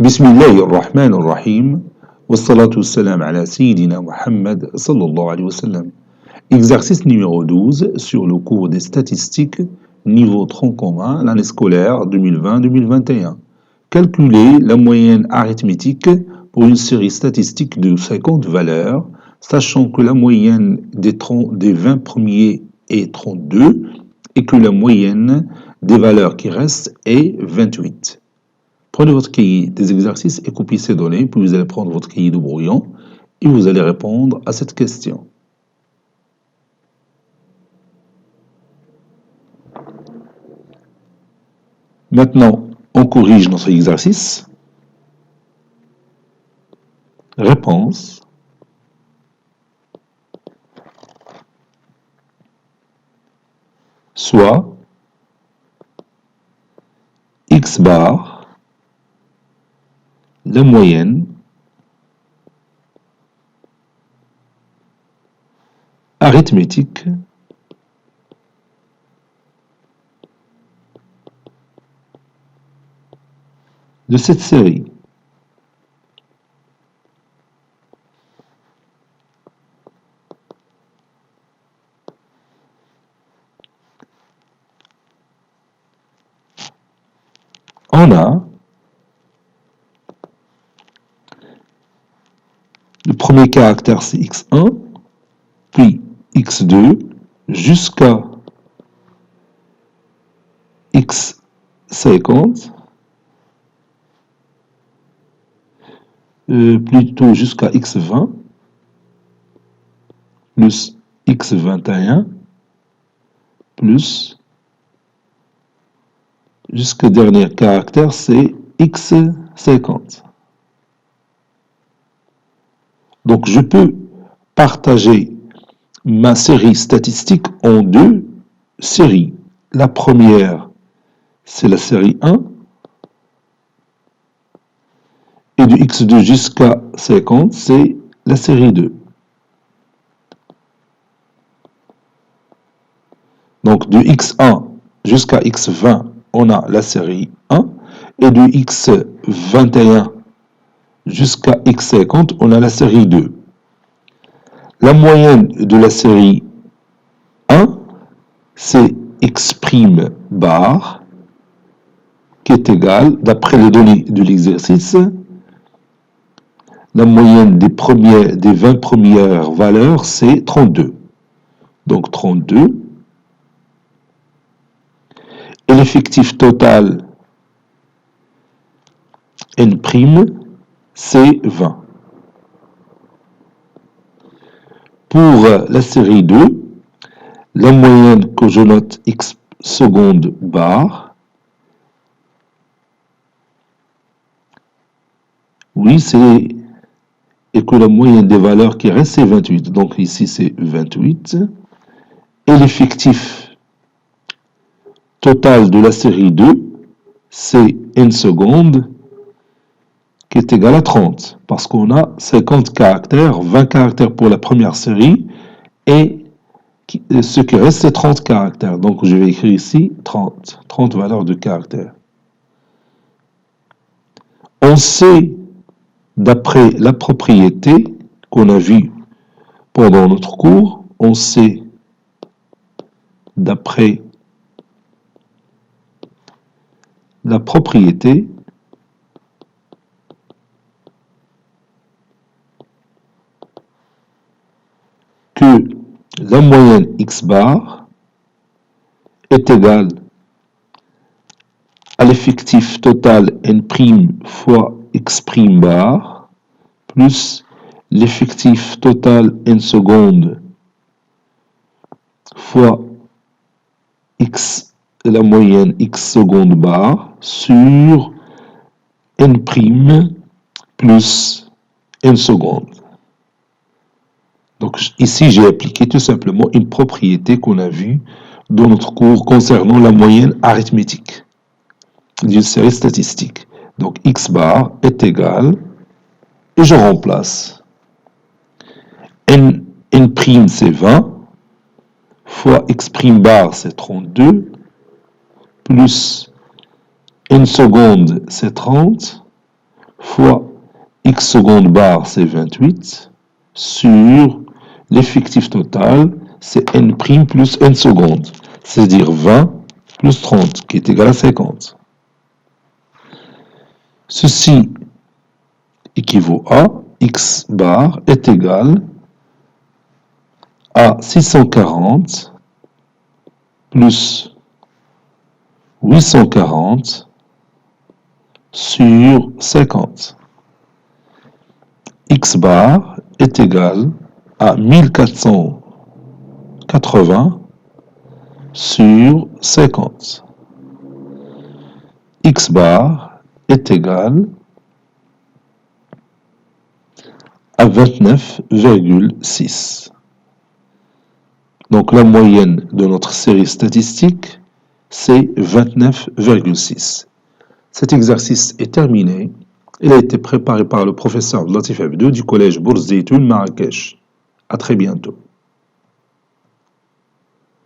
بسم الله الرحمن الرحيم والصلاة والسلام على سيدنا Muhammad sallallahu alayhi wa sallam. Exercice numéro 12 sur le cours des statistiques, niveau tronc commun, l'année scolaire 2020-2021. Calculer la moyenne arithmétique pour une série statistique de 50 valeurs, sachant que la moyenne des 20 premiers est 32 et que la moyenne des valeurs qui restent est 28. Prenez votre cahier des exercices et copiez ces données, puis vous allez prendre votre cahier de brouillon et vous allez répondre à cette question. Maintenant, on corrige notre exercice. Réponse. Soit x bar, la moyenne arithmétique de cette série. On a le premier caractère, c'est x1, puis x2, jusqu'à x50, plutôt jusqu'à x20, plus x21, plus, jusqu'au dernier caractère, c'est x50. Donc, je peux partager ma série statistique en deux séries. La première, c'est la série 1, et de x2 jusqu'à 50, c'est la série 2. Donc, de x1 jusqu'à x20, on a la série 1, et de x21 jusqu'à x50, on a la série 2. La moyenne de la série 1, c'est x' bar, qui est égal, d'après les données de l'exercice, la moyenne des 20 premières valeurs, c'est 32. Donc 32. Et l'effectif total n', c'est 20. Pour la série 2, la moyenne que je note x seconde bar, oui, c'est, et que la moyenne des valeurs qui restent, c'est 28. Donc ici, c'est 28. Et l'effectif total de la série 2, c'est n seconde, qui est égal à 30, parce qu'on a 50 caractères, 20 caractères pour la première série, et ce qui reste, c'est 30 caractères. Donc, je vais écrire ici 30 valeurs de caractères. On sait, d'après la propriété qu'on a vue pendant notre cours, on sait, d'après la propriété que la moyenne x bar est égale à l'effectif total n' fois x' bar plus l'effectif total n seconde fois x, la moyenne x seconde bar sur n' plus n seconde. Donc ici, j'ai appliqué tout simplement une propriété qu'on a vue dans notre cours concernant la moyenne arithmétique d'une série statistique. Donc x bar est égal, et je remplace n' c'est 20, fois x' bar c'est 32, plus n seconde c'est 30, fois x secondes barre, c'est 28, sur l'effectif total, c'est n' plus n secondes, c'est-à-dire 20 plus 30, qui est égal à 50. Ceci équivaut à x bar est égal à 640 plus 840 sur 50. X bar est égal à 1480 sur 50. X bar est égal à 29,6. Donc la moyenne de notre série statistique, c'est 29,6. Cet exercice est terminé. Il a été préparé par le professeur Latif Abdou du collège Bourz Zeytoun Marrakech. À très bientôt.